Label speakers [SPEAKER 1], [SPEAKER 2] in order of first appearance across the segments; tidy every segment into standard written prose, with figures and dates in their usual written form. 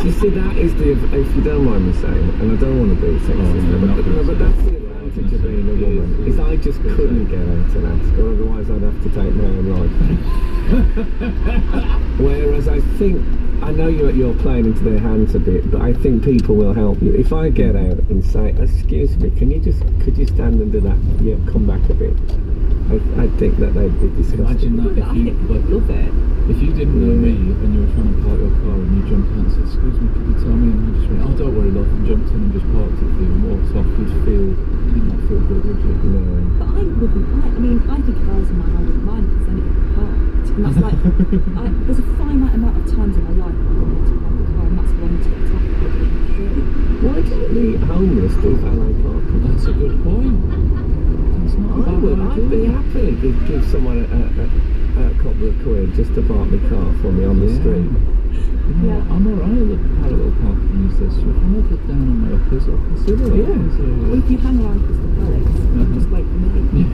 [SPEAKER 1] You see, that is the, if you don't mind me saying, and I don't want to be sexist, but that's the advantage of being a woman, is I just couldn't get out and ask her, otherwise I'd have to take my own life. Whereas I think, I know you're playing into their hands a bit, but I think people will help you. If I get out and say, excuse me, could you stand and do that? Yeah, come back a bit. I think that they'd be disgusted.
[SPEAKER 2] Imagine that if you love it. If you didn't know me and you were trying to park your car and you jumped out and said, excuse me, could you tell me? And I just went, oh, don't worry, love, and jumped in and just parked it for you and walked off, you'd not feel good, would you?
[SPEAKER 1] No.
[SPEAKER 3] But I wouldn't. I think if I was in my I wouldn't mind because then it would be parked. And that's like, there's a finite amount of times in my life I want to park a car, and that's one TikTok I wouldn't do.
[SPEAKER 1] Why don't the homeless do valet parking?
[SPEAKER 2] That's a good point.
[SPEAKER 1] I'd be happy to give someone a couple of quid just to park my car for me on the street.
[SPEAKER 2] Yeah. I'm alright with parallel parking these days. So if I have it down on my uppers, I'll consider it.
[SPEAKER 1] Yeah.
[SPEAKER 3] Well, if you hang around for the Alex, just wait for me.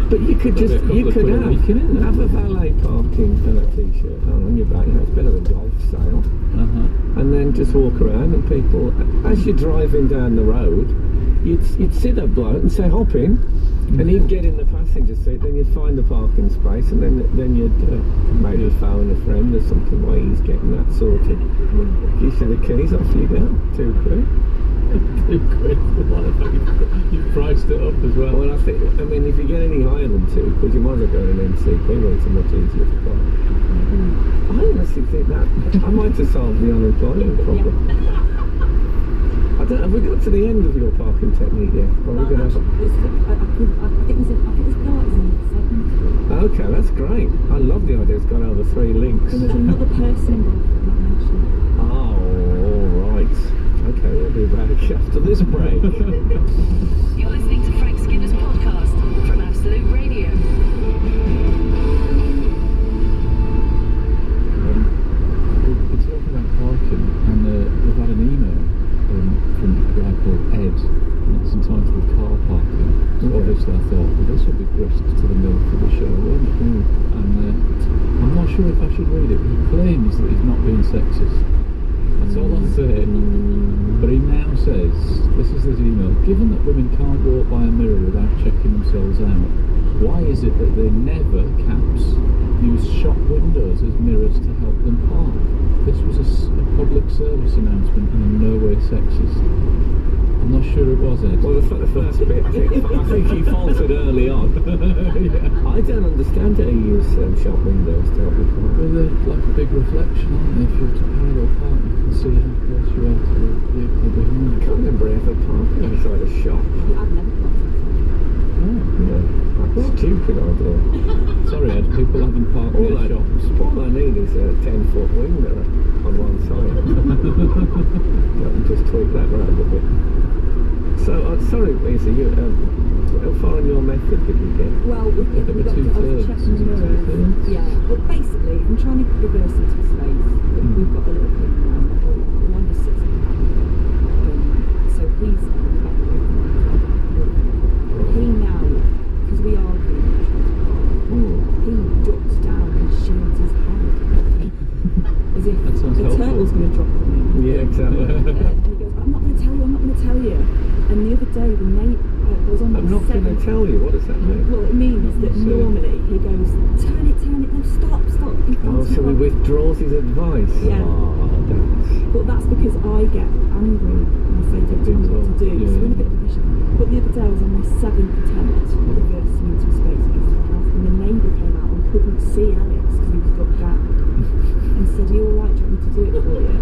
[SPEAKER 1] But you could have a valet parking t-shirt on your back. It's better than golf sale. And then just walk around and people, as you're driving down the road, you'd see that bloke and say hop in, and he'd get in the passenger seat, then you'd find the parking space, and then you'd maybe phone a friend or something while he's getting that sorted. Gives you the keys, off you go. 2 quid.
[SPEAKER 2] 2 quid. You've priced it up as well.
[SPEAKER 1] Well, I mean, if you get any higher than 2 quid, you might as well go to an MCP where it's much easier to park. I honestly think that I might have solved the unemployment problem. Have we got to the end of your parking technique yet? Or are we going to have...
[SPEAKER 3] I think this part is in the segment.
[SPEAKER 1] Okay, that's great. I love the idea it's gone over 3 links.
[SPEAKER 3] There was another person involved, not mentioned.
[SPEAKER 1] Oh, alright. Okay, we'll be back after this break.
[SPEAKER 4] You're listening to Frank Skinner's podcast from Absolute Radio.
[SPEAKER 2] We're talking about parking, and we've had an email from a guy called Ed, and it's entitled Car Parking. So obviously I thought, well, this will be grist to the mill for the show, won't it? And I'm not sure if I should read it. He claims that he's not being sexist. That's all I'm saying. But he now says, this is his email, given that women can't walk by a mirror without checking themselves out, why is it that they never, caps, use shop windows as mirrors to help them park? This was a public service announcement and in no way sexist. I'm not sure it was, Ed.
[SPEAKER 1] Well, the first bit, I think he faltered early on. Yeah. I don't understand how you use shop windows to help you park.
[SPEAKER 2] Well, they're like a big reflection, aren't they? If you're to parallel park, you can see how close you are to the vehicle behind.
[SPEAKER 1] I can't remember ever parking inside a shop.
[SPEAKER 3] I've never parked inside.
[SPEAKER 1] Oh, yeah. That's a stupid idea.
[SPEAKER 2] Sorry, Ed, people haven't parked near shops.
[SPEAKER 1] All I need is a 10-foot wing mirror on one side. I can just tweak that around a bit. So, sorry, Lisa, how far in your method did you get?
[SPEAKER 3] Well, we've got to check the mirrors. Yeah, but basically, I'm trying to reverse into space. We've got a little thing now. One is 6 so he's on the back of he now, because we argue, he ducks down and shields his head. As if the turtle's going to drop on him.
[SPEAKER 1] Yeah, exactly.
[SPEAKER 3] And he goes, I'm not going to tell you. And the other day, the mate was on
[SPEAKER 1] I'm not going to tell you. What does that mean?
[SPEAKER 3] Well, it means that normally he goes, turn it, no, stop.
[SPEAKER 1] Oh, so he withdraws his advice?
[SPEAKER 3] Yeah.
[SPEAKER 1] Oh,
[SPEAKER 3] but that's because I get angry and I say, don't tell me what to do.
[SPEAKER 1] Yeah.
[SPEAKER 3] So we're in a bit of a position. But the other day I was on my 7th attempt at reversing into space against my house, and the neighbour came out and couldn't see Alex because he was ducked down and said, are you alright, do you want me to do it for you?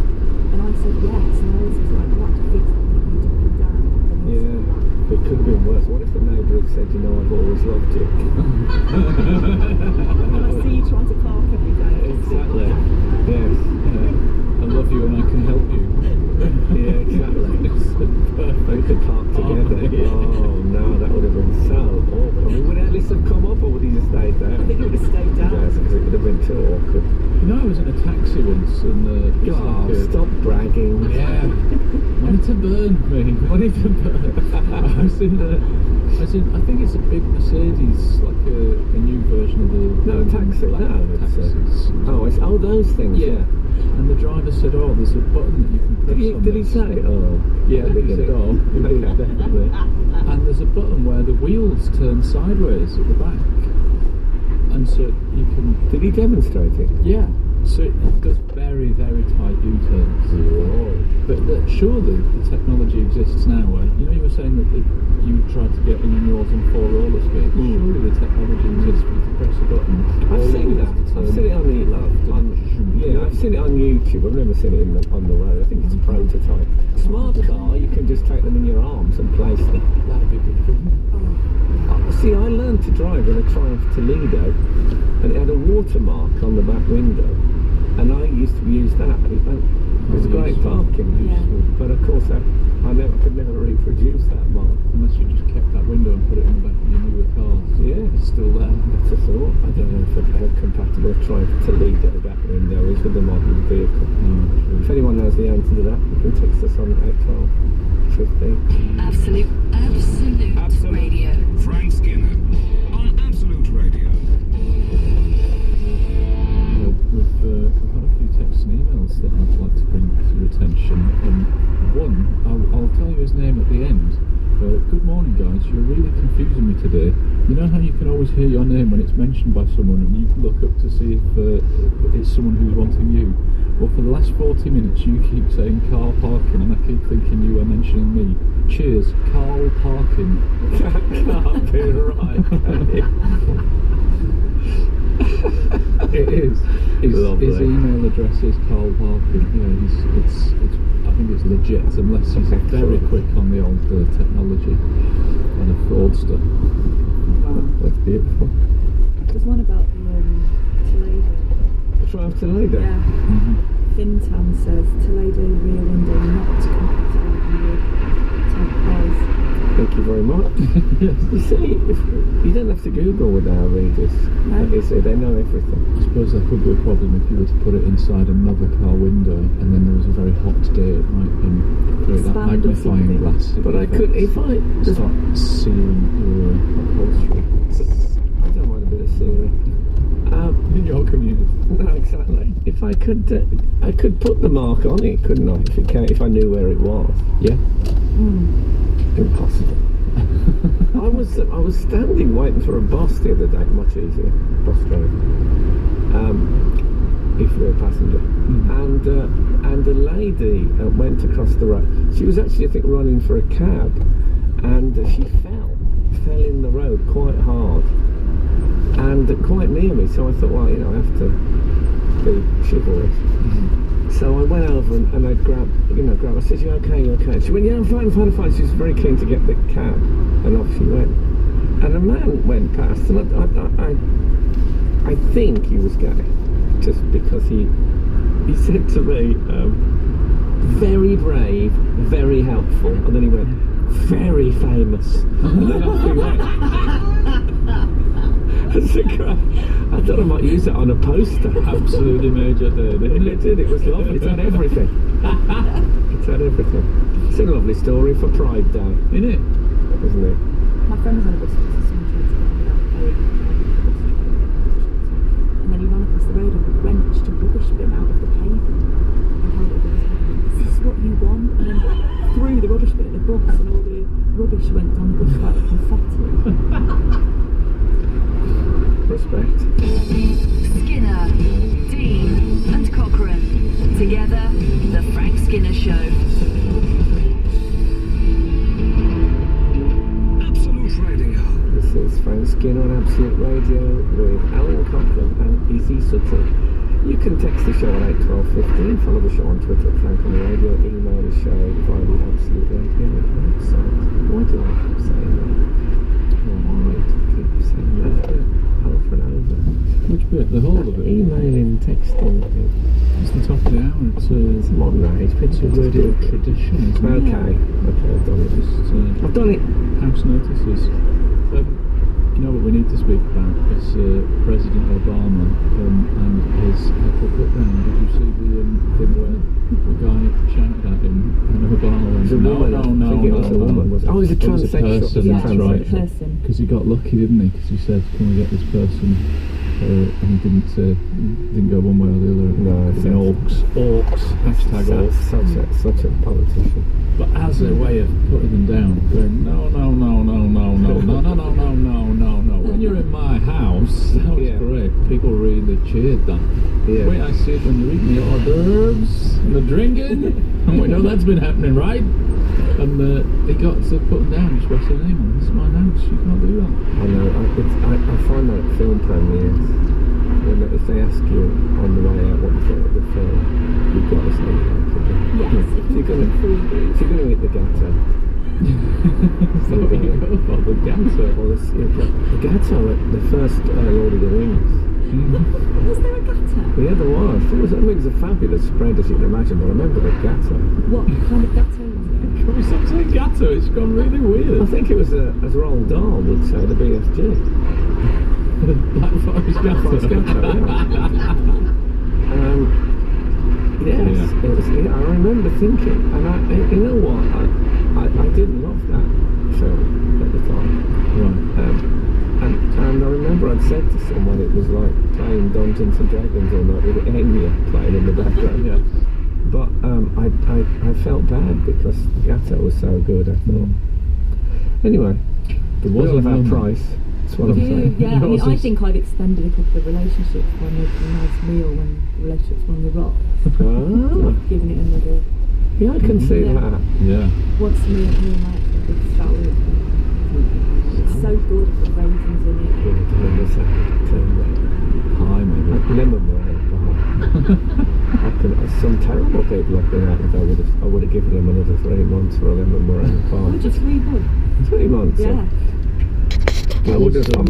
[SPEAKER 3] And I said yes, and Alex was like, well, that's fixed you ducking down.
[SPEAKER 1] Yeah, it could have been worse. What if the neighbour had said, you know, I've always loved you?
[SPEAKER 3] And I see you trying to park every day.
[SPEAKER 1] Exactly. Yes.
[SPEAKER 2] I love you and I can help you.
[SPEAKER 1] Yeah, exactly. They could park together.
[SPEAKER 2] Yeah.
[SPEAKER 1] Oh no, that would have been so awkward. I mean, would Alice have come up or would he just stay down?
[SPEAKER 3] I think he would have stayed down.
[SPEAKER 1] Yes, because it would have been too awkward.
[SPEAKER 2] You know, I was in a taxi once and
[SPEAKER 1] Stop bragging.
[SPEAKER 2] Yeah. Money to burn, mate. Money to burn. I was in, I think it's a big Mercedes, like a new version of the...
[SPEAKER 1] No, a taxi. No,
[SPEAKER 2] taxis.
[SPEAKER 1] oh, those things. Yeah.
[SPEAKER 2] And the driver said, "Oh, there's a button that you can press on
[SPEAKER 1] Did he
[SPEAKER 2] this."
[SPEAKER 1] say, oh?
[SPEAKER 2] Yeah, he said, "Oh, yeah, definitely." And there's a button where the wheels turn sideways at the back, and so you can.
[SPEAKER 1] Did he demonstrate it?
[SPEAKER 2] Yeah. So it does very, very tight U-turns. But surely the technology exists now where, you were saying that you tried to get in yours on 4 roller skates. Surely the technology exists for you to press a button.
[SPEAKER 1] I've seen that. I've seen it on I've seen it on YouTube. I've never seen it on the road. I think it's a prototype. Smart car, you can just take them in your arms and place them.
[SPEAKER 2] That'd be good fun.
[SPEAKER 1] See, I learned to drive in a Triumph Toledo, and it had a watermark on the back window, and I used to use that. It was great parking, but of course I could never reproduce that mark.
[SPEAKER 2] Unless you just kept that window and put it in the back of your newer cars.
[SPEAKER 1] Yeah,
[SPEAKER 2] it's still there.
[SPEAKER 1] That's a thought. I don't know if how compatible a Triumph Toledo back window is with the modern vehicle. If anyone knows the answer to that, you can text us on 812 15.
[SPEAKER 4] Absolute Radio.
[SPEAKER 5] Frank Skinner on Absolute Radio.
[SPEAKER 2] We've had a few texts and emails that I'd like to bring to your attention. One, I'll tell you his name at the end. Good morning, guys. You're really confusing me today. You know how you can always hear your name when it's mentioned by someone and you look up to see if it's someone who's wanting you? Well, for the last 40 minutes you keep saying car parking and I keep thinking you are mentioning me. Cheers, Carl Parkin.
[SPEAKER 1] Can't be right.
[SPEAKER 2] It is. His email address is Carl Parkin. I think it's legit, unless he's very quick on the old technology and a fraudster.
[SPEAKER 3] Wow.
[SPEAKER 1] That's beautiful.
[SPEAKER 3] There's one about the Toledo.
[SPEAKER 1] The Triumph Toledo?
[SPEAKER 3] Yeah. Fintan says Toledo rear window not compatible with your type price.
[SPEAKER 1] Thank you very much.
[SPEAKER 2] Yes.
[SPEAKER 1] You see, you don't have to Google with our readers.
[SPEAKER 3] No.
[SPEAKER 1] They know everything.
[SPEAKER 2] I suppose there could be a problem if you were to put it inside another car window and then there was a very hot day. It might create that
[SPEAKER 3] Expand or
[SPEAKER 2] magnifying
[SPEAKER 3] something.
[SPEAKER 2] glass.
[SPEAKER 1] But I could, if I
[SPEAKER 2] start sealing your upholstery.
[SPEAKER 1] I don't mind a bit of sealing.
[SPEAKER 2] In your community.
[SPEAKER 1] No, exactly. If I could put the mark on it, couldn't I? If I knew where it was.
[SPEAKER 2] Yeah.
[SPEAKER 1] Impossible. I was standing waiting for a bus the other day, much easier, bus driver. If you're a passenger, and a lady went across the road. She was actually, I think, running for a cab, and she fell in the road quite hard, and quite near me. So I thought, well, I have to be chivalrous. So I went over and I grabbed. I said, "You okay? You okay?" She went, "Yeah, I'm fine. She was very keen to get the cab, and off she went. And a man went past, and I think he was gay, just because he said to me, "Very brave, very helpful," and then he went, "Very famous," and then off he went. I thought I might use it on a poster.
[SPEAKER 2] Absolutely major day, didn't it?
[SPEAKER 1] It did, it was lovely. It had everything. It had everything. It's a lovely story for Pride Day,
[SPEAKER 2] Isn't it?
[SPEAKER 1] isn't it?
[SPEAKER 3] My friend was on a bus with someone tried to get him without paying. And then he ran across the road and wrenched a rubbish bin out of the pavement and held it above his head. Is this what you want? And then threw the rubbish bin at the bus and all the rubbish went down the bus like confetti.
[SPEAKER 1] Respect.
[SPEAKER 4] Skinner, Dean, and Cochrane. Together, The Frank Skinner Show.
[SPEAKER 5] Absolute Radio.
[SPEAKER 1] This is Frank Skinner on Absolute Radio with Alan Cochrane and Izzy Sutton. You can text the show on 81215, follow the show on Twitter at Frank on the Radio, email the show via the Absolute Radio website. Why do I keep saying that? Why do I keep saying that? Over and over.
[SPEAKER 2] Which bit? The whole of it?
[SPEAKER 1] Emailing, texting.
[SPEAKER 2] It's the top of the hour.
[SPEAKER 1] It's modern age.
[SPEAKER 2] It's a radio tradition, isn't it?
[SPEAKER 1] Okay, I've done it.
[SPEAKER 2] Just,
[SPEAKER 1] I've done it.
[SPEAKER 2] House notices. You know what we need to speak about is President Obama and his heckle round. Did you see the thing where the guy shouted at him and Obama went, no.
[SPEAKER 1] Oh, he's a transsexual.
[SPEAKER 2] That's right.
[SPEAKER 3] Person.
[SPEAKER 2] Because he got lucky, didn't he? Because he said, can we get this person and didn't go one way or the other.
[SPEAKER 1] No,
[SPEAKER 2] It's orcs, hashtag orcs.
[SPEAKER 1] Such a politician.
[SPEAKER 2] But as a way of putting them down, going, no. When you're in my house, that was great. People really cheered that.
[SPEAKER 1] Yeah.
[SPEAKER 2] Wait, I see it when you're eating the hors d'oeuvres and the drinking, and we know that's been happening, right? And they got to put them down, just what's your name on? This is my house, you can't do that.
[SPEAKER 1] I know. I find that at film premieres, if they ask you on the way out what you thought of the film, you've got to say you like it.
[SPEAKER 3] Yes,
[SPEAKER 1] if you're going to eat the gatto.
[SPEAKER 2] So what you go for, the gatto?
[SPEAKER 1] Well, the gatto at the first Lord of the Rings.
[SPEAKER 3] Was there a gatto?
[SPEAKER 1] Yeah, there was. It was a fabulous spread, as you can imagine, but I remember the gatto.
[SPEAKER 3] What kind of gatto was it?
[SPEAKER 2] Can we stop saying gatto? It's gone really weird.
[SPEAKER 1] I think it was, as Roald Dahl would say, the BFG.
[SPEAKER 2] Black Forest gatto.
[SPEAKER 1] Forest gatto, yes, it was, I remember thinking, and you know what, I didn't love that film at the time.
[SPEAKER 2] Right.
[SPEAKER 1] And I remember I'd said to someone it was like playing Dungeons and Dragons or not with Enya playing in the background.
[SPEAKER 2] Yeah.
[SPEAKER 1] But I felt bad because Gatto was so good, I thought. Anyway,
[SPEAKER 2] There was
[SPEAKER 1] all
[SPEAKER 2] a
[SPEAKER 1] about
[SPEAKER 2] moment.
[SPEAKER 1] price. That's what I'm saying.
[SPEAKER 3] Yeah, I mean, I think I've extended a couple of relationships by making a nice meal when relationships were on the rocks. Giving it another.
[SPEAKER 1] Yeah, I can see
[SPEAKER 3] Yeah.
[SPEAKER 1] that.
[SPEAKER 2] Yeah.
[SPEAKER 3] Once me and my ex had a big salad. It's so good with raisins in it.
[SPEAKER 2] Pie, maybe.
[SPEAKER 1] Lemon meringue pie. Some terrible people have been out with. I would have given them another 3 months for a lemon meringue pie.
[SPEAKER 3] Just 3 months.
[SPEAKER 1] 3 months.
[SPEAKER 3] Yeah.
[SPEAKER 1] I would have. I mean,